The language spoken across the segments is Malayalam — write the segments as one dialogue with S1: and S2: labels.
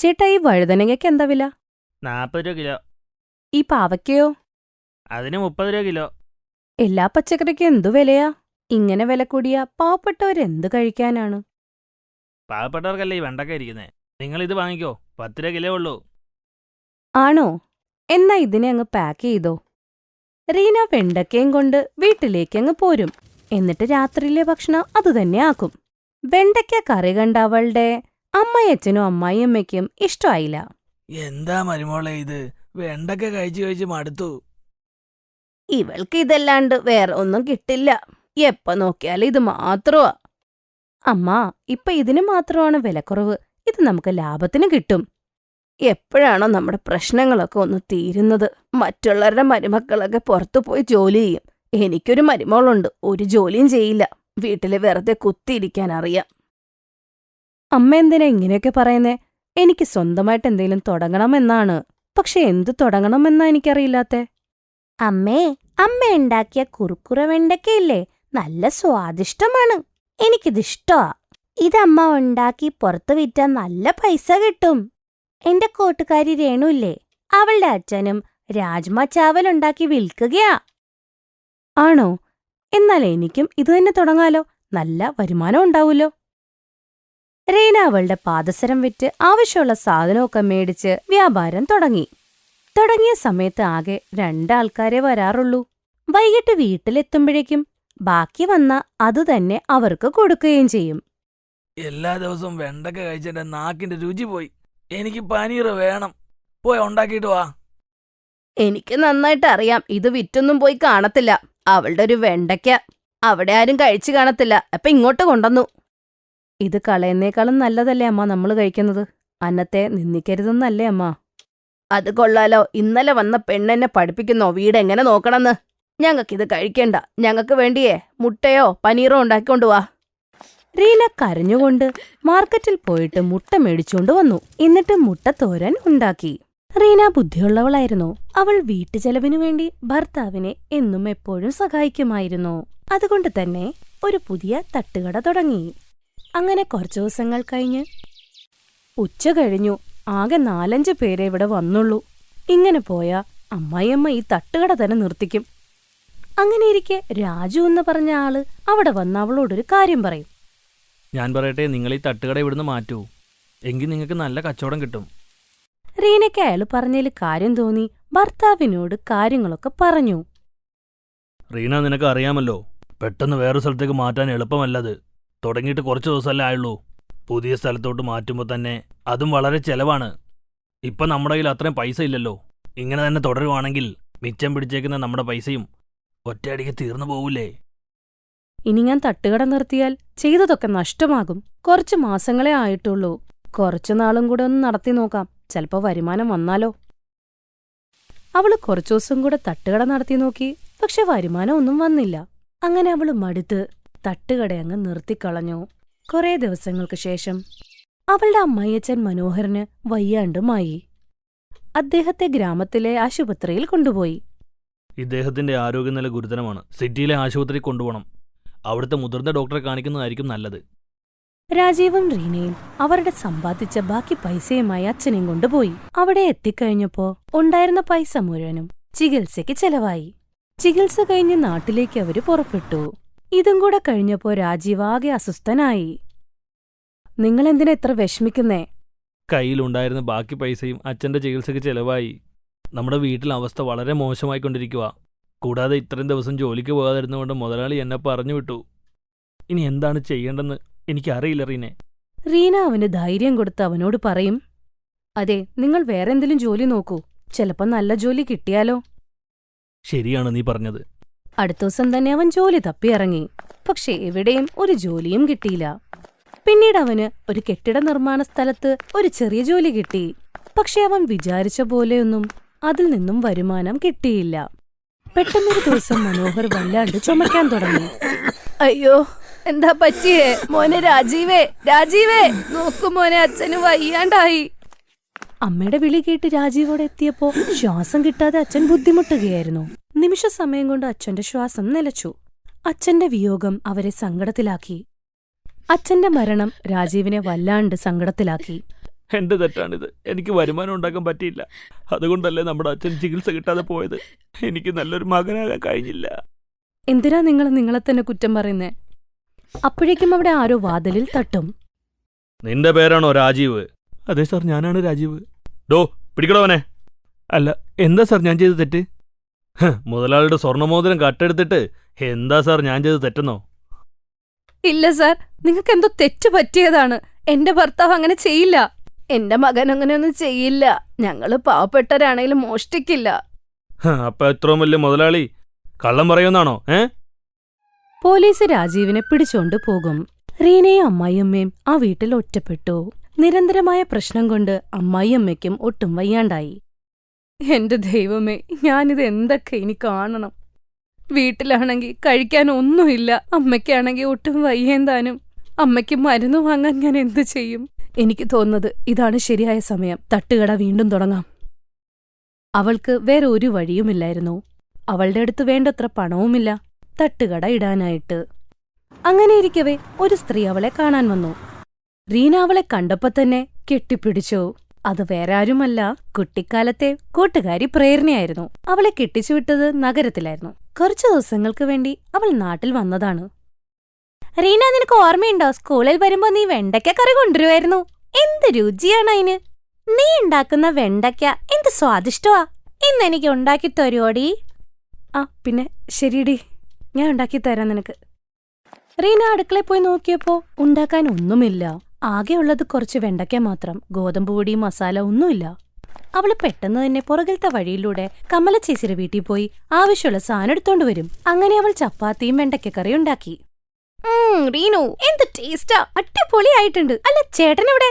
S1: ചേട്ടാ, ഈ വഴുതനങ്ങയ്ക്ക് എന്താ വില?
S2: 40 രൂപ കിലോ.
S1: ഈ പാവയ്ക്കയോ?
S2: അതിന് 30 രൂപ കിലോ.
S1: എല്ലാ പച്ചക്കറിക്കും എന്തു വിലയാ? ഇങ്ങനെ വില കൂടിയാ പാവപ്പെട്ടവരെന്ത് കഴിക്കാനാണ്?
S2: പാവപ്പെട്ടവർക്കല്ലേ ഈ വെണ്ടക്ക ഇരിക്കുന്നേ. നിങ്ങൾ ഇത് വാങ്ങിക്കോ, 10 രൂപ കിലോ ഉള്ളൂ.
S1: ആണോ? എന്നാ ഇതിനെ അങ്ങ് പാക്ക് ചെയ്തോ. റീന വെണ്ടക്കയും കൊണ്ട് വീട്ടിലേക്കങ്ങ് പോരും. എന്നിട്ട് രാത്രിയിലെ ഭക്ഷണം അതുതന്നെ ആക്കും. വെണ്ടയ്ക്ക കറി കണ്ട അവളുടെ അമ്മയച്ഛനും അമ്മായിയമ്മയ്ക്കും ഇഷ്ടമായില്ല.
S2: എന്താ മരുമോളെ ഇത്, വെണ്ടക്ക കഴിച്ച് കഴിച്ച് മടുത്തു.
S1: ഇവൾക്ക് ഇതല്ലാണ്ട് വേറെ ഒന്നും കിട്ടില്ല. എപ്പ നോക്കിയാലും ഇത് മാത്രമാ. അമ്മാ, ഇപ്പൊ ഇതിന് മാത്രമാണ് വിലക്കുറവ്. ഇത് നമുക്ക് ലാഭത്തിന് കിട്ടും. എപ്പോഴാണോ നമ്മുടെ പ്രശ്നങ്ങളൊക്കെ ഒന്ന് തീരുന്നത്? മറ്റുള്ളവരുടെ മരുമക്കളൊക്കെ പുറത്തു പോയി ജോലി ചെയ്യും. എനിക്കൊരു മരുമകളുണ്ട്, ഒരു ജോലിയും ചെയ്യില്ല. വീട്ടില് വെറുതെ കുത്തിയിരിക്കാൻ അറിയാം. അമ്മ എന്തിനാ ഇങ്ങനെയൊക്കെ പറയുന്നേ? എനിക്ക് സ്വന്തമായിട്ട് എന്തെങ്കിലും തുടങ്ങണമെന്നാണ്. പക്ഷെ എന്ത് തുടങ്ങണമെന്നാ എനിക്കറിയില്ലാത്തെ. അമ്മേ, അമ്മ ഉണ്ടാക്കിയ കുറുക്കുറ വെണ്ടക്കയില്ലേ, നല്ല സ്വാദിഷ്ടമാണ്. എനിക്കിതിഷ്ടമാ. ഇതമ്മ ഉണ്ടാക്കി പുറത്തു വിറ്റാൽ നല്ല പൈസ കിട്ടും. എന്റെ കൂട്ടുകാരി രേണുല്ലേ, അവളുടെ അച്ഛനും രാജ്മ ചാവൽ ഉണ്ടാക്കി വിൽക്കുകയാ. ആണോ? എന്നാൽ എനിക്കും ഇതുതന്നെ തുടങ്ങാലോ. നല്ല വരുമാനം ഉണ്ടാവൂലോ. റീന അവളുടെ പാദസരം വിറ്റ് ആവശ്യമുള്ള സാധനമൊക്കെ മേടിച്ച് വ്യാപാരം തുടങ്ങിയ സമയത്ത് ആകെ 2 ആൾക്കാരെ വരാറുള്ളൂ. വൈകിട്ട് വീട്ടിലെത്തുമ്പോഴേക്കും ബാക്കി വന്ന അതുതന്നെ അവർക്ക് കൊടുക്കുകയും ചെയ്യും.
S2: എല്ലാ ദിവസവും വെണ്ടക്ക കഴിച്ചെന്റെ നാക്കിന്റെ രുചി പോയി. എനിക്ക് പനീർ വേണം, പോയി ഉണ്ടാക്കിയിട്ട് വാ.
S1: എനിക്ക് നന്നായിട്ട് അറിയാം, ഇത് വിറ്റൊന്നും പോയി കാണത്തില്ല. അവളുടെ ഒരു വെണ്ടയ്ക്ക അവിടെ ആരും കഴിച്ചു കാണത്തില്ല. അപ്പൊ ഇങ്ങോട്ട് കൊണ്ടുവന്നു. ഇത് കളയുന്നേക്കാളും നല്ലതല്ലേ അമ്മ നമ്മൾ കഴിക്കുന്നത്? അന്നത്തെ നിന്ദിക്കരുതെന്നല്ലേ അമ്മ? അത് കൊള്ളാലോ. ഇന്നലെ വന്ന പെണ്ണെന്നെ പഠിപ്പിക്കുന്നോ വീടെങ്ങനെ നോക്കണമെന്ന്? ഞങ്ങൾക്കിത് കഴിക്കണ്ട. ഞങ്ങൾക്ക് വേണ്ടിയേ മുട്ടയോ പനീറോ ഉണ്ടാക്കിക്കൊണ്ടുവാ. റീന കരഞ്ഞുകൊണ്ട് മാർക്കറ്റിൽ പോയിട്ട് മുട്ട മേടിച്ചുകൊണ്ട് വന്നു. എന്നിട്ട് മുട്ടത്തോരൻ ഉണ്ടാക്കി. റീന ബുദ്ധിയുള്ളവളായിരുന്നു. അവൾ വീട്ടുചെലവിനു വേണ്ടി ഭർത്താവിനെ എന്നും എപ്പോഴും സഹായിക്കുമായിരുന്നു. അതുകൊണ്ട് തന്നെ ഒരു പുതിയ തട്ടുകട തുടങ്ങി. അങ്ങനെ കുറച്ചു ദിവസങ്ങൾ കഴിഞ്ഞ് ഉച്ച കഴിഞ്ഞു. ആകെ 4-5 പേരെ ഇവിടെ വന്നുള്ളൂ. ഇങ്ങനെ പോയാ അമ്മായിയമ്മ ഈ തട്ടുകട തന്നെ നിർത്തിക്കും. അങ്ങനെയിരിക്കെ രാജു എന്ന് പറഞ്ഞ ആള് അവിടെ വന്ന് അവളോടൊരു കാര്യം പറയും.
S2: ഞാൻ പറയട്ടെ, നിങ്ങൾ ഈ തട്ടുകട ഇവിടുന്ന് മാറ്റൂ, എങ്കിൽ നിങ്ങൾക്ക് നല്ല കച്ചവടം കിട്ടും.
S1: റീനയ്ക്ക് അയാൾ പറഞ്ഞതിൽ കാര്യം തോന്നി. ഭർത്താവിനോട് കാര്യങ്ങളൊക്കെ പറഞ്ഞു.
S2: റീന, നിനക്ക് അറിയാമല്ലോ, പെട്ടെന്ന് വേറെ സ്ഥലത്തേക്ക് മാറ്റാൻ എളുപ്പമല്ലത്. തുടങ്ങിയിട്ട് കുറച്ച് ദിവസമല്ലേ ആയുള്ളൂ. പുതിയ സ്ഥലത്തോട്ട് മാറ്റുമ്പോൾ തന്നെ അതും വളരെ ചെലവാണ്. ഇപ്പം നമ്മുടെ കയ്യിൽ അത്രയും പൈസ ഇല്ലല്ലോ. ഇങ്ങനെ തന്നെ തുടരുവാണെങ്കിൽ മിച്ചം പിടിച്ചേക്കുന്ന നമ്മുടെ പൈസയും ഒറ്റയടിക്ക് തീർന്നു പോകൂലേ?
S1: ഇനി ഞാൻ തട്ടുകട നിർത്തിയാൽ ചെയ്തതൊക്കെ നഷ്ടമാകും. കുറച്ചു മാസങ്ങളെ ആയിട്ടുള്ളൂ. കുറച്ചു നാളും കൂടെ ഒന്ന് നടത്തി നോക്കാം. ചിലപ്പോ വരുമാനം വന്നാലോ. അവള് കുറച്ചു ദിവസം കൂടെ തട്ടുകട നടത്തി നോക്കി. പക്ഷെ വരുമാനം ഒന്നും വന്നില്ല. അങ്ങനെ അവള് മടുത്ത് തട്ടുകട അങ്ങ് നിർത്തിക്കളഞ്ഞു. കുറേ ദിവസങ്ങൾക്ക് ശേഷം അവളുടെ അമ്മായിയച്ഛൻ മനോഹരന് വയ്യാണ്ടുമായി. അദ്ദേഹത്തെ ഗ്രാമത്തിലെ ആശുപത്രിയിൽ കൊണ്ടുപോയി.
S2: ഇദ്ദേഹത്തിന്റെ ആരോഗ്യനില ഗുരുതരമാണ്. സിറ്റിയിലെ ആശുപത്രി കൊണ്ടുപോകണം. അവിടുത്തെ മുതിർന്ന ഡോക്ടറെ കാണിക്കുന്നതായിരിക്കും നല്ലത്.
S1: രാജീവും റീനയും അവരുടെ സമ്പാദിച്ച ബാക്കി പൈസയുമായി അച്ഛനെയും കൊണ്ടുപോയി. അവിടെ എത്തിക്കഴിഞ്ഞപ്പോ ഉണ്ടായിരുന്ന പൈസ മുഴുവനും ചികിത്സയ്ക്ക് ചെലവായി. ചികിത്സ കഴിഞ്ഞ് നാട്ടിലേക്ക് അവര് പുറപ്പെട്ടു. ഇതും കൂടെ കഴിഞ്ഞപ്പോ രാജീവ് ആകെ അസ്വസ്ഥനായി. നിങ്ങളെന്തിനാ ഇത്ര വിഷമിക്കുന്നേ?
S2: കയ്യിലുണ്ടായിരുന്ന ബാക്കി പൈസയും അച്ഛന്റെ ചികിത്സയ്ക്ക് ചെലവായി. നമ്മുടെ വീട്ടിലെ അവസ്ഥ വളരെ മോശമായിക്കൊണ്ടിരിക്കുക. കൂടാതെ ഇത്രയും ദിവസം ജോലിക്ക് പോകാതിരുന്നുകൊണ്ട് മുതലാളി എന്നെ പറഞ്ഞു വിട്ടു. ഇനി എന്താണ് ചെയ്യേണ്ടെന്ന് എനിക്കറിയില്ല റീനെ.
S1: റീന അവന് ധൈര്യം കൊടുത്ത് അവനോട് പറയും, അതെ, നിങ്ങൾ വേറെ എന്തെങ്കിലും ജോലി നോക്കൂ. ചിലപ്പോ നല്ല ജോലി കിട്ടിയാലോ.
S2: ശരിയാണ് നീ പറഞ്ഞത്.
S1: അടുത്ത ദിവസം തന്നെ അവൻ ജോലി തപ്പിയിറങ്ങി. പക്ഷെ എവിടെയും ഒരു ജോലിയും കിട്ടിയില്ല. പിന്നീട് അവന് ഒരു കെട്ടിട നിർമ്മാണ സ്ഥലത്ത് ഒരു ചെറിയ ജോലി കിട്ടി. പക്ഷെ അവൻ വിചാരിച്ച പോലെയൊന്നും അതിൽ നിന്നും വരുമാനം കിട്ടിയില്ല. പെട്ടെന്നൊരു ദിവസം മനോഹർ വല്ലാണ്ട് ചുമക്കാൻ തുടങ്ങി. അയ്യോ, എന്താ പറ്റിയേ? മോനെ രാജീവേ, രാജീവേ, നോക്കു മോനെ, അച്ഛന് വയ്യാണ്ടായി. അമ്മയുടെ വിളി കേട്ട് രാജീവോടെ എത്തിയപ്പോ ശ്വാസം കിട്ടാതെ അച്ഛൻ ബുദ്ധിമുട്ടുകയായിരുന്നു. നിമിഷ സമയം കൊണ്ട് അച്ഛന്റെ ശ്വാസം നിലച്ചു. അച്ഛന്റെ വിയോഗം അവരെ സങ്കടത്തിലാക്കി. അച്ഛന്റെ മരണം രാജീവിനെ വല്ലാണ്ട് സങ്കടത്തിലാക്കി.
S2: എൻ്റെ തെറ്റാണിത്. എനിക്ക് വരുമാനം ഉണ്ടാക്കാൻ പറ്റിയില്ല. അതുകൊണ്ടല്ലേ നമ്മുടെ അച്ഛൻ ചികിത്സ കിട്ടാതെ പോയത്. എനിക്ക് നല്ലൊരു മകനാകാൻ കഴിഞ്ഞില്ല.
S1: എന്തിനാ നിങ്ങൾ നിങ്ങളെ തന്നെ കുറ്റം പറയുന്നേ? അപ്പോഴേക്കും അവിടെ ആരോ വാതിലിൽ തട്ടും.
S2: നിന്റെ പേരാണോ രാജീവ്? അതെ സാർ, ഞാനാണ് രാജീവ്. ഡോ, പിടിക്കടവനെ. അല്ല, എന്താ സാർ ഞാൻ ചെയ്ത തെറ്റ്? മുതലാളിയുടെ സ്വർണ്ണമോതിരം കട്ടെടുത്തിട്ട് എന്താ സാർ ഞാൻ ചെയ്ത് തെറ്റെന്നോ?
S1: ഇല്ല സാർ, നിങ്ങൾക്ക് എന്തോ തെറ്റ് പറ്റിയതാണ്. എന്റെ ഭർത്താവ് അങ്ങനെ ചെയ്യില്ല. എന്റെ മകൻ അങ്ങനെയൊന്നും ചെയ്യില്ല. ഞങ്ങള് പാവപ്പെട്ടവരാണേലും മോഷ്ടിക്കില്ല.
S2: അപ്പൊ എത്രയും വലിയ മുതലാളി കള്ളം പറയുമെന്നാണോ?
S1: പോലീസ് രാജീവിനെ പിടിച്ചോണ്ട് പോകും. റീനയും അമ്മായിയമ്മയും ആ വീട്ടിൽ ഒറ്റപ്പെട്ടു. നിരന്തരമായ പ്രശ്നം കൊണ്ട് അമ്മായിയമ്മയ്ക്കും ഒട്ടും വയ്യാണ്ടായി. എന്റെ ദൈവമേ, ഞാനിത് എന്തൊക്കെ ഇനി കാണണം. വീട്ടിലാണെങ്കിൽ കഴിക്കാൻ ഒന്നുമില്ല. അമ്മയ്ക്കാണെങ്കിൽ ഒട്ടും വയ്യേന്താനും. അമ്മയ്ക്ക് മരുന്ന് വാങ്ങാൻ ഞാൻ എന്തു ചെയ്യും? എനിക്ക് തോന്നുന്നത് ഇതാണ് ശരിയായ സമയം. തട്ടുകട വീണ്ടും തുടങ്ങാം. അവൾക്ക് വേറെ ഒരു വഴിയുമില്ലായിരുന്നു. അവളുടെ അടുത്ത് വേണ്ടത്ര പണവുമില്ല തട്ടുകട ഇടാനായിട്ട്. അങ്ങനെയിരിക്കവേ ഒരു സ്ത്രീ അവളെ കാണാൻ വന്നു. റീന അവളെ കണ്ടപ്പോ തന്നെ കെട്ടിപ്പിടിച്ചു. അത് വേറെ ആരുമല്ല, കുട്ടിക്കാലത്തെ കൂട്ടുകാരി പ്രേരണയായിരുന്നു. അവളെ കെട്ടിച്ചുവിട്ടത് നഗരത്തിലായിരുന്നു. കുറച്ചു ദിവസങ്ങൾക്ക് വേണ്ടി അവൾ നാട്ടിൽ വന്നതാണ്. റീന, നിനക്ക് ഓർമ്മയുണ്ടോ? സ്കൂളിൽ വരുമ്പോ നീ വെണ്ടയ്ക്ക കറി കൊണ്ടുവരുമായിരുന്നു. എന്ത് രുചിയാണ് അതിന്! നീ ഉണ്ടാക്കുന്ന വെണ്ടയ്ക്ക എന്ത് സ്വാദിഷ്ടമാ! ഇന്നെനിക്ക് ഉണ്ടാക്കി തരുവോടി? ആ പിന്നെ ശരിയടി, ഞാൻ ഉണ്ടാക്കി തരാം നിനക്ക്. റീന അടുക്കളയിൽ പോയി നോക്കിയപ്പോ ഉണ്ടാക്കാൻ ഒന്നുമില്ല. ആകെയുള്ളത് കുറച്ച് വെണ്ടയ്ക്ക മാത്രം. ഗോതമ്പ് പൊടി, മസാല ഒന്നുമില്ല. അവള് പെട്ടെന്ന് തന്നെ പുറകിലത്തെ വഴിയിലൂടെ കമല ചേച്ചിയുടെ വീട്ടിൽ പോയി ആവശ്യമുള്ള സാധനം എടുത്തോണ്ട് വരും. അങ്ങനെ അവൾ ചപ്പാത്തിയും വെണ്ടയ്ക്കക്കറി ഉണ്ടാക്കി. റീനു, എന്ത് ടേസ്റ്റാ! അടിപൊളിയായിട്ടുണ്ട്. അല്ല, ചേട്ടനെവിടെ?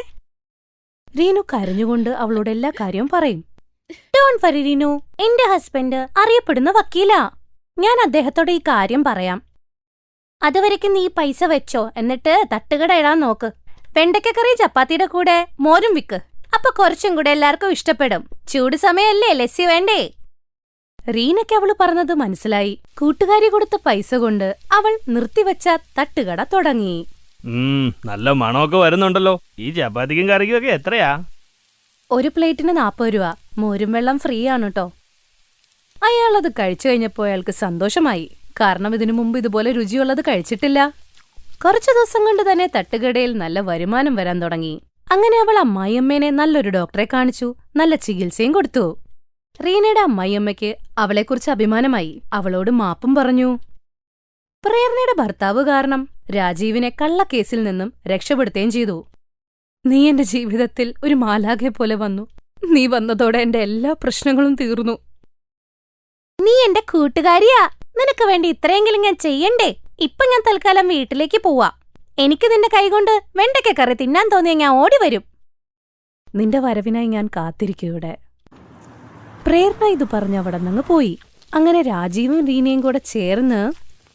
S1: റീനു കരഞ്ഞുകൊണ്ട് അവളോട് എല്ലാ കാര്യവും പറയും. ഡോണ്ട് വറി റീനു, എന്റെ ഹസ്ബൻഡ് അറിയപ്പെടുന്ന വക്കീലാ. ഞാൻ അദ്ദേഹത്തോട് ഈ കാര്യം പറയാം. അതുവരയ്ക്ക് നീ പൈസ വെച്ചോ, എന്നിട്ട് തട്ടുകട ഇടാൻ നോക്ക്. വെണ്ടയ്ക്കക്കറി ചപ്പാത്തിയുടെ കൂടെ മോരും വിക്ക്. അപ്പൊ കുറച്ചും കൂടെ എല്ലാവർക്കും ഇഷ്ടപ്പെടും. ചൂട് സമയല്ലേ, ലസ്സി വേണ്ടേ? റീനയ്ക്ക് അവള് പറഞ്ഞത് മനസ്സിലായി. കൂട്ടുകാരി കൊടുത്ത പൈസ കൊണ്ട് അവൾ നിർത്തിവെച്ച തട്ടുകട തുടങ്ങി.
S2: നല്ല മണമൊക്കെ വരുന്നുണ്ടല്ലോ. ഈ ചപ്പാത്തിക്കും കറിക്കും ഒക്കെ എത്രയാ?
S1: ഒരു പ്ലേറ്റിന് 40 രൂപ. മോരും വെള്ളം ഫ്രീ ആണ് കേട്ടോ. അയാളത് കഴിച്ചു കഴിഞ്ഞപ്പോ അയാൾക്ക് സന്തോഷമായി. കാരണം ഇതിനു മുമ്പ് ഇതുപോലെ രുചിയുള്ളത് കഴിച്ചിട്ടില്ല. കുറച്ചു ദിവസം കൊണ്ട് തന്നെ തട്ടുകടയിൽ നല്ല വരുമാനം വരാൻ തുടങ്ങി. അങ്ങനെ അവൾ അമ്മായിയമ്മേനെ നല്ലൊരു ഡോക്ടറെ കാണിച്ചു. നല്ല ചികിത്സയും കൊടുത്തു. റീനയുടെ അമ്മായിയമ്മയ്ക്ക് അവളെക്കുറിച്ച് അഭിമാനമായി. അവളോട് മാപ്പും പറഞ്ഞു. പ്രേരണയുടെ ഭർത്താവ് കാരണം രാജീവിനെ കള്ളക്കേസിൽ നിന്നും രക്ഷപ്പെടുത്തുകയും ചെയ്തു. നീ എന്റെ ജീവിതത്തിൽ ഒരു മാലാഖയെ പോലെ വന്നു. നീ വന്നതോടെ എന്റെ എല്ലാ പ്രശ്നങ്ങളും തീർന്നു. നീ എന്റെ കൂട്ടുകാരിയാ. നിനക്ക് വേണ്ടി ഇത്രയെങ്കിലും ഞാൻ ചെയ്യണ്ടേ? ഇപ്പൊ ഞാൻ തൽക്കാലം വീട്ടിലേക്ക് പോവാ. എനിക്ക് നിന്റെ കൈകൊണ്ട് വെണ്ടയ്ക്കക്കറി തിന്നാൻ തോന്നിയ ഞാൻ ഓടി വരും. നിന്റെ വരവിനായി ഞാൻ കാത്തിരിക്കൂടെ. പ്രേരണ ഇത് പറഞ്ഞ് അവിടെ നിന്ന് പോയി. അങ്ങനെ രാജീവും റീനയും കൂടെ ചേർന്ന്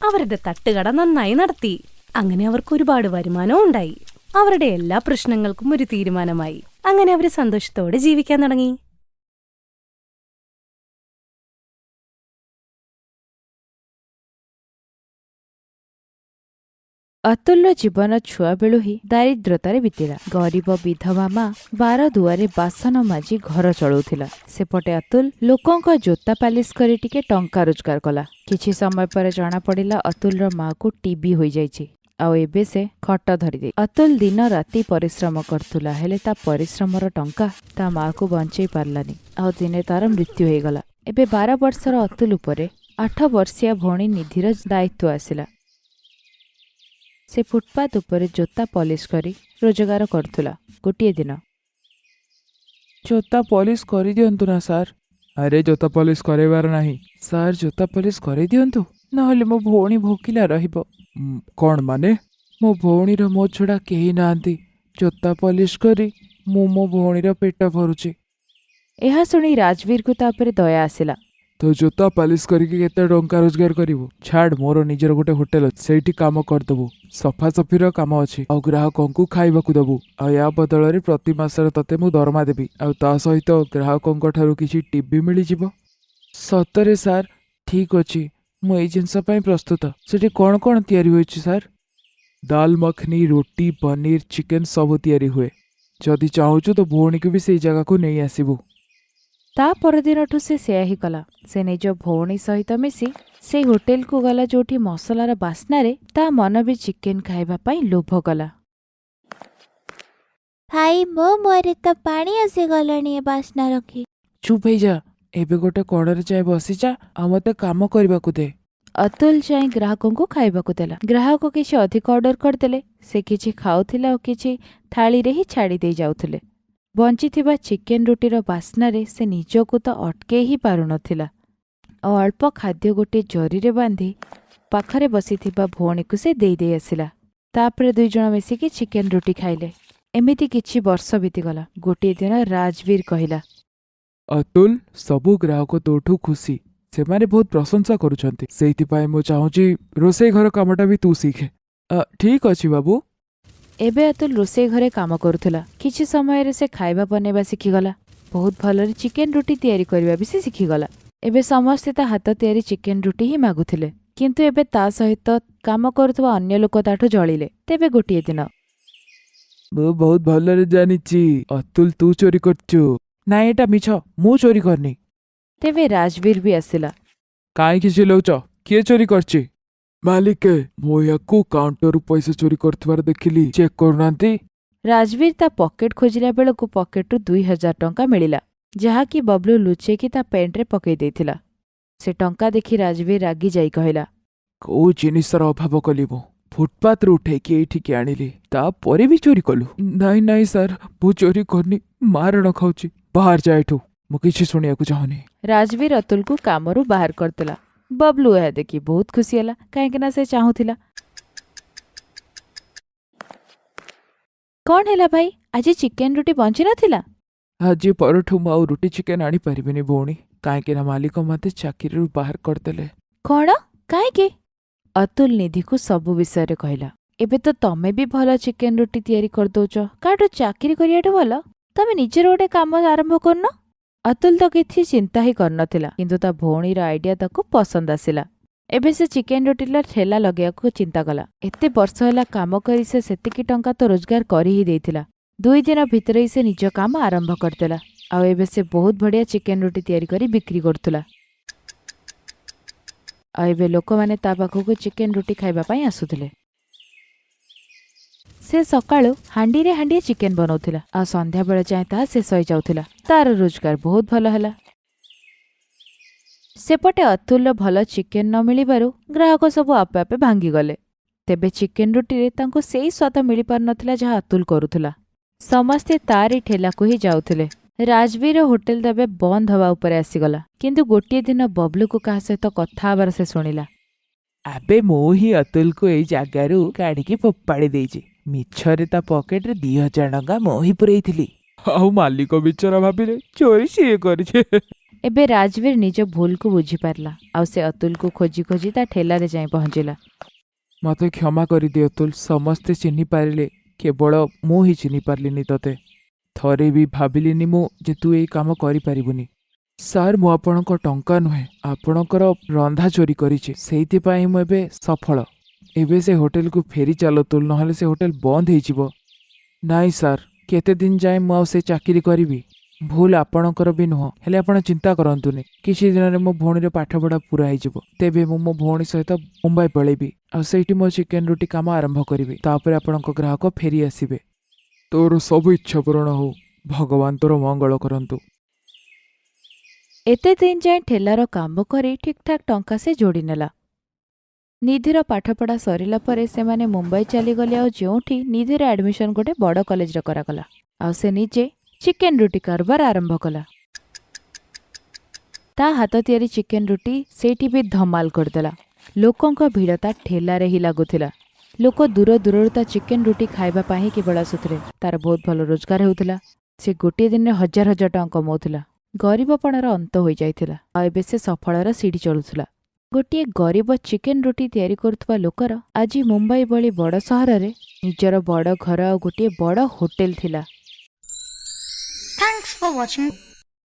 S1: അവരുടെ തട്ടുകട നന്നായി നടത്തി. അങ്ങനെ അവർക്ക് ഒരുപാട് വരുമാനവും ഉണ്ടായി. അവരുടെ എല്ലാ പ്രശ്നങ്ങൾക്കും ഒരു തീരുമാനമായി. അങ്ങനെ അവര് സന്തോഷത്തോടെ ജീവിക്കാൻ തുടങ്ങി.
S3: ଅତୁଲର ଜୀବନ ଛୁଆବେଳୁ ହିଁ ଦାରିଦ୍ରତାରେ ବିତିଲା। ଗରିବ ବିଧବା ମା ବାର ଦୁଆରେ ବାସନ ମାଜି ଘର ଚଳଉଥିଲା। ସେପଟେ ଅତୁଲ ଲୋକଙ୍କ ଜୋତା ପାଲିସ କରି ଟିକେ ଟଙ୍କା ରୋଜଗାର କଲା। କିଛି ସମୟ ପରେ ଜଣାପଡ଼ିଲା ଅତୁଲର ମାକୁ ଟିବି ହୋଇଯାଇଛି। ଆଉ ଏବେ ସେ ଖଟ ଧରିଦେଇ। ଅତୁଲ ଦିନ ରାତି ପରିଶ୍ରମ କରୁଥିଲା, ହେଲେ ତା ପରିଶ୍ରମର ଟଙ୍କା ତା ମାକୁ ବଞ୍ଚେଇ ପାରିଲାନି। ଆଉ ଦିନେ ତାର ମୃତ୍ୟୁ ହେଇଗଲା। ଏବେ 12 ବର୍ଷର ଅତୁଲ ଉପରେ 8 ବର୍ଷିଆ ଭଉଣୀ ନିଧିର ଦାୟିତ୍ୱ ଆସିଲା। ସେ ଫୁଟପାଥ ଉପରେ ଜୋତା ପଲିସ କରି ରୋଜଗାର କରୁଥିଲା। ଗୋଟିଏ ଦିନ
S4: ଜୋତା ପଲିସ କରିଦିଅନ୍ତୁ ନା ସାର୍। ଆରେ ଜୋତା ପଲିସ କରାଇବାର ନାହିଁ ସାର୍, ଜୋତା ପଲିସ କରାଇଦିଅନ୍ତୁ, ନହେଲେ ମୋ ଭଉଣୀ ଭୋକିଲା ରହିବ। କ'ଣ ମାନେ? ମୋ ଭଉଣୀର ମୋ ଛଡ଼ା କେହି ନାହାନ୍ତି। ଜୋତା ପଲିସ କରି ମୁଁ ମୋ ଭଉଣୀର ପେଟ ଭରୁଛି।
S3: ଏହା ଶୁଣି ରାଜବୀରକୁ ତା ଉପରେ ଦୟା ଆସିଲା।
S4: ତୁ ଜୋତା ପାଲିସ କରିକି କେତେ ଟଙ୍କା ରୋଜଗାର କରିବୁ? ଛାଡ଼, ମୋର ନିଜର ଗୋଟେ ହୋଟେଲ ଅଛି, ସେଇଠି କାମ କରିଦେବୁ। ସଫାସଫିର କାମ ଅଛି, ଆଉ ଗ୍ରାହକଙ୍କୁ ଖାଇବାକୁ ଦେବୁ। ଆଉ ୟା ବଦଳରେ ପ୍ରତି ମାସରେ ତତେ ମୁଁ ଦରମା ଦେବି, ଆଉ ତା ସହିତ ଗ୍ରାହକଙ୍କ ଠାରୁ କିଛି ଟିବି ମିଳିଯିବ। ସତରେ ସାର୍, ଠିକ୍ ଅଛି, ମୁଁ ଏଇ ଜିନିଷ ପାଇଁ ପ୍ରସ୍ତୁତ। ସେଠି କ'ଣ କ'ଣ ତିଆରି ହୋଇଛି ସାର୍? ଦାଲ ମଖନୀ, ରୁଟି, ପନିର, ଚିକେନ ସବୁ ତିଆରି ହୁଏ। ଯଦି ଚାହୁଁଛୁ ତ ଭଉଣୀକୁ ବି ସେଇ ଜାଗାକୁ ନେଇ ଆସିବୁ।
S3: ତା ପରଦିନଠୁ ସେ ସେୟା ହିଁ କଲା। ସେ ନିଜ ଭଉଣୀ ସହିତ ମିଶି ସେଇ ହୋଟେଲକୁ ଗଲା ଯୋଉଠି ମସଲାର ବାସ୍ନାରେ ତା ମନ ବି ଚିକେନ ଖାଇବା ପାଇଁ ଲୋଭ କଲା।
S5: ଭାଇ ମୋ ମୁହଁରେ ତ ପାଣି ଆସିଗଲାଣି ଏ ବାସ୍ନା ରଖି।
S4: ଚୁପ୍ ହେଇଯା, ଏବେ ଗୋଟେ କଣରେ ଯାଇ ବସିଯା ଆଉ ମତେ କାମ କରିବାକୁ ଦେ।
S3: ଅତୁଲ ଯାଇ ଗ୍ରାହକଙ୍କୁ ଖାଇବାକୁ ଦେଲା। ଗ୍ରାହକ କିଛି ଅଧିକ ଅର୍ଡର କରିଦେଲେ। ସେ କିଛି ଖାଉଥିଲା ଆଉ କିଛି ଥାଳିରେ ହିଁ ଛାଡ଼ି ଦେଇ ଯାଉଥିଲେ। ବଞ୍ଚିଥିବା ଚିକେନ ରୁଟିର ବାସ୍ନାରେ ସେ ନିଜକୁ ତ ଅଟକେଇ ହିଁ ପାରୁନଥିଲା ଆଉ ଅଳ୍ପ ଖାଦ୍ୟ ଗୋଟିଏ ଜରିରେ ବାନ୍ଧି ପାଖରେ ବସିଥିବା ଭଉଣୀକୁ ସେ ଦେଇ ଆସିଲା। ତାପରେ ଦୁଇଜଣ ମିଶିକି ଚିକେନ ରୁଟି ଖାଇଲେ। ଏମିତି କିଛି ବର୍ଷ ବିତିଗଲା। ଗୋଟିଏ ଦିନ ରାଜବୀର କହିଲା,
S4: ଅତୁଲ, ସବୁ ଗ୍ରାହକ ତୋଠୁ ଖୁସି। ସେମାନେ ବହୁତ ପ୍ରଶଂସା କରୁଛନ୍ତି। ସେଇଥିପାଇଁ ମୁଁ ଚାହୁଁଛି ରୋଷେଇ ଘର କାମଟା ବି ତୁ ଶିଖେ। ଠିକ ଅଛି ବାବୁ।
S3: ଏବେ ଅତୁଲ ରୋଷେଇ ଘରେ କାମ କରୁଥିଲା। କିଛି ସମୟରେ ସେ ଖାଇବା ବନେଇବା ଶିଖିଗଲା। ବହୁତ ଭଲରେ ଚିକେନ ରୁଟି ତିଆରି କରିବା ବି ସେ ଶିଖିଗଲା। ଏବେ ସମସ୍ତେ ତା ହାତ ତିଆରି ଚିକେନ ରୁଟି ହିଁ ମାଗୁଥିଲେ। କିନ୍ତୁ ଏବେ ତା ସହିତ କାମ କରୁଥିବା ଅନ୍ୟ ଲୋକ ତାଠୁ ଜଳିଲେ। ତେବେ ଗୋଟିଏ ଦିନ
S4: ମୁଁ ବହୁତ ଭଲରେ ଜାଣିଛି ଅତୁଲ ତୁ ଚୋରି କରୁଛୁ। ନାଇଁ, ଏଟା ମିଛ, ମୁଁ ଚୋରି କରିନି।
S3: ତେବେ ରାଜବୀର ବି ଆସିଲା।
S4: କାହିଁକି ଚିଲଉଛ? କିଏ ଚୋରି କରିଛି? ମାଲିକେ, ମୁଁ ୟାକୁ କାଉଣ୍ଟରରୁ ପଇସା ଚୋରି କରୁଥିବାର ଦେଖିଲି। ଚେକ୍ କରୁନାହାନ୍ତି।
S3: ରାଜବୀର ତା ପକେଟ ଖୋଜିଲା ବେଳକୁ ପକେଟରୁ 2000 ଟଙ୍କା ମିଳିଲା, ଯାହାକି ବବଲୁ ଲୁଚେଇକି ତା ପ୍ୟାଣ୍ଟରେ ପକେଇ ଦେଇଥିଲା। ସେ ଟଙ୍କା ଦେଖି ରାଜବୀର ରାଗି ଯାଇ କହିଲା,
S4: କୋଉ ଜିନିଷର ଅଭାବ କଲି ମୁଁ? ଫୁଟପାଥରୁ ଉଠେଇକି ଏଇଠିକି ଆଣିଲି, ତାପରେ ବି ଚୋରି କଲୁ? ନାଇଁ ନାଇଁ ସାର୍, ମୁଁ ଚୋରି କରିନି। ମାରଣ ଖାଉଛି। ବାହାର ଯା ଏଠୁ, ମୁଁ କିଛି ଶୁଣିବାକୁ ଚାହୁଁନି।
S3: ରାଜବୀର ଅତୁଲକୁ କାମରୁ ବାହାର କରିଦେଲା। ବବଲୁ ଏହା ଦେଖି ବହୁତ ଖୁସି ହେଲା, କାହିଁକିନା ସେ ଚାହୁଁଥିଲା। କଣ ହେଲା ଭାଇ, ଆଜି ଚିକେନ ରୁଟି ବଞ୍ଚି ନଥିଲା?
S4: ଆଜି ପରଠୁ ମୁଁ ଆଉ ରୁଟି ଚିକେନ ଆଣିପାରିବିନି ଭଉଣୀ, କାହିଁକିନା ମାଲିକ ମତେ ଚାକିରିରୁ ବାହାର କରିଦେଲେ।
S3: କଣ? କାହିଁକି? ଅତୁଲ ନିଧିକୁ ସବୁ ବିଷୟରେ କହିଲା। ଏବେ ତ ତମେ ବି ଭଲ ଚିକେନ ରୁଟି ତିଆରି କରିଦଉଛ, କାହାଠୁ ଚାକିରି କରିବାଠୁ ଭଲ ତମେ ନିଜର ଗୋଟେ କାମ ଆରମ୍ଭ କରୁନ। ଅତୁଲ ତ କିଛି ଚିନ୍ତା ହିଁ କରିନଥିଲା, କିନ୍ତୁ ତା ଭଉଣୀର ଆଇଡିଆ ତାକୁ ପସନ୍ଦ ଆସିଲା। ଏବେ ସେ ଚିକେନ ରୁଟିର ଠେଲା ଲଗେଇବାକୁ ଚିନ୍ତା କଲା। ଏତେ ବର୍ଷ ହେଲା କାମ କରି ସେ ସେତିକି ଟଙ୍କା ତ ରୋଜଗାର କରି ହିଁ ଦେଇଥିଲା। 2 ଦିନ ଭିତରେ ହିଁ ସେ ନିଜ କାମ ଆରମ୍ଭ କରିଦେଲା। ଆଉ ଏବେ ସେ ବହୁତ ବଢିଆ ଚିକେନ ରୁଟି ତିଆରି କରି ବିକ୍ରି କରୁଥିଲା। ଆଉ ଏବେ ଲୋକମାନେ ତା ପାଖକୁ ଚିକେନ ରୁଟି ଖାଇବା ପାଇଁ ଆସୁଥିଲେ। ସେ ସକାଳୁ ହାଣ୍ଡିରେ ହାଣ୍ଡିଏ ଚିକେନ ବନଉଥିଲା ଆଉ ସନ୍ଧ୍ୟାବେଳେ ଯାଏଁ ତାହା ଶେଷ ହୋଇଯାଉଥିଲା। ତାର ରୋଜଗାର ବହୁତ ଭଲ ହେଲା। ସେପଟେ ଅତୁଲର ଭଲ ଚିକେନ ନ ମିଳିବାରୁ ଗ୍ରାହକ ସବୁ ଆପେ ଆପେ ଭାଙ୍ଗିଗଲେ। ତେବେ ଚିକେନ ରୁଟିରେ ତାଙ୍କୁ ସେଇ ସ୍ୱାଦ ମିଳିପାରୁନଥିଲା ଯାହା ଅତୁଲ କରୁଥିଲା। ସମସ୍ତେ ତାରି ଠେଲାକୁ ହିଁ ଯାଉଥିଲେ। ରାଜବୀର ହୋଟେଲ ତେବେ ବନ୍ଦ ହେବା ଉପରେ ଆସିଗଲା। କିନ୍ତୁ ଗୋଟିଏ ଦିନ ବବଲୁକୁ କାହା ସହିତ କଥା ହେବାର ସେ ଶୁଣିଲା।
S4: ଆବେ ମୁଁ ହିଁ ଅତୁଲକୁ ଏଇ ଜାଗାରୁ କାଢିକି ଫୋପାଡ଼ି ଦେଇଛି। ମିଛରେ ତା ପକେଟରେ 2000 ଟଙ୍କା ମୁଁ ହିଁ ପୁରେଇଥିଲି। ଆଉ ମାଲିକ ବିଚରା ଭାବିଲେ ଚୋରି ସିଏ କରିଛି।
S3: ଏବେ ରାଜବୀର ନିଜ ଭୁଲକୁ ବୁଝିପାରିଲା ଆଉ ସେ ଅତୁଲକୁ ଖୋଜି ଖୋଜି ତା ଠେଲାରେ ଯାଇ ପହଞ୍ଚିଲା।
S4: ମତେ କ୍ଷମା କରିଦିଅ ଅତୁଲ, ସମସ୍ତେ ଚିହ୍ନି ପାରିଲେ, କେବଳ ମୁଁ ହିଁ ଚିହ୍ନି ପାରିଲିନି ତତେ। ଥରେ ବି ଭାବିଲିନି ମୁଁ ଯେ ତୁ ଏଇ କାମ କରିପାରିବୁନି। ସାର୍, ମୁଁ ଆପଣଙ୍କ ଟଙ୍କା ନୁହେଁ, ଆପଣଙ୍କର ରନ୍ଧା ଚୋରି କରିଛି। ସେଇଥିପାଇଁ ମୁଁ ଏବେ ସଫଳ। ଏବେ ସେ ହୋଟେଲକୁ ଫେରି ଚାଲ ଅତୁଲ, ନହେଲେ ସେ ହୋଟେଲ ବନ୍ଦ ହେଇଯିବ। ନାଇଁ ସାର୍, କେତେ ଦିନ ଯାଏଁ ମୁଁ ଆଉ ସେ ଚାକିରି କରିବି? ଭୁଲ ଆପଣଙ୍କର ବି ନୁହଁ, ହେଲେ ଆପଣ ଚିନ୍ତା କରନ୍ତୁନି। କିଛି ଦିନରେ ମୋ ଭଉଣୀର ପାଠପଢ଼ା ପୁରା ହେଇଯିବ। ତେବେ ମୁଁ ମୋ ଭଉଣୀ ସହିତ ମୁମ୍ବାଇ ପଳେଇବି ଆଉ ସେଇଠି ମୋ ଚିକେନ ରୁଟି କାମ ଆରମ୍ଭ କରିବି। ତାପରେ ଆପଣଙ୍କ ଗ୍ରାହକ ଫେରି ଆସିବେ। ତୋର ସବୁ ଇଚ୍ଛା ପୂରଣ ହଉ। ଭଗବାନ ତୋର ମଙ୍ଗଳ କରନ୍ତୁ।
S3: ଏତେ ଦିନ ଯାଏଁ ଠେଲାର କାମ କରି ଠିକ୍ଠାକ୍ ଟଙ୍କା ସେ ଯୋଡ଼ି ନେଲା। ନିଧିର ପାଠପଢ଼ା ସରିଲା ପରେ ସେମାନେ ମୁମ୍ବାଇ ଚାଲିଗଲେ ଆଉ ଯେଉଁଠି ନିଧିର ଆଡମିସନ ଗୋଟେ ବଡ଼ କଲେଜରେ କରାଗଲା। ଆଉ ସେ ନିଜେ ଚିକେନ ରୁଟି କାରବାର ଆରମ୍ଭ କଲା। ତା ହାତ ତିଆରି ଚିକେନ ରୁଟି ସେଇଠି ବି ଧମାଲ କରିଦେଲା। ଲୋକଙ୍କ ଭିଡ଼ ତା ଠେଲାରେ ହିଁ ଲାଗୁଥିଲା। ଲୋକ ଦୂର ଦୂରରୁ ତା ଚିକେନ ରୁଟି ଖାଇବା ପାଇଁ ହିଁ କେବଳ ଆସୁଥିଲେ। ତାର ବହୁତ ଭଲ ରୋଜଗାର ହେଉଥିଲା। ସେ ଗୋଟିଏ ଦିନରେ 1000 ଟଙ୍କା କମାଉଥିଲା। ଗରିବପଣର ଅନ୍ତ ହୋଇଯାଇଥିଲା ଆଉ ଏବେ ସେ ସଫଳର ସିଡ଼ି ଚଳୁଥିଲା। ଗୋଟିଏ ଗରିବ ଚିକେନ ରୁଟି ତିଆରି କରୁଥିବା ଲୋକର ଆଜି ମୁମ୍ବାଇ ଭଳି ବଡ଼ ସହରରେ ନିଜର ବଡ଼ ଘର ଆଉ ଗୋଟିଏ ବଡ଼ ହୋଟେଲ ଥିଲା।
S5: Thanks for watching.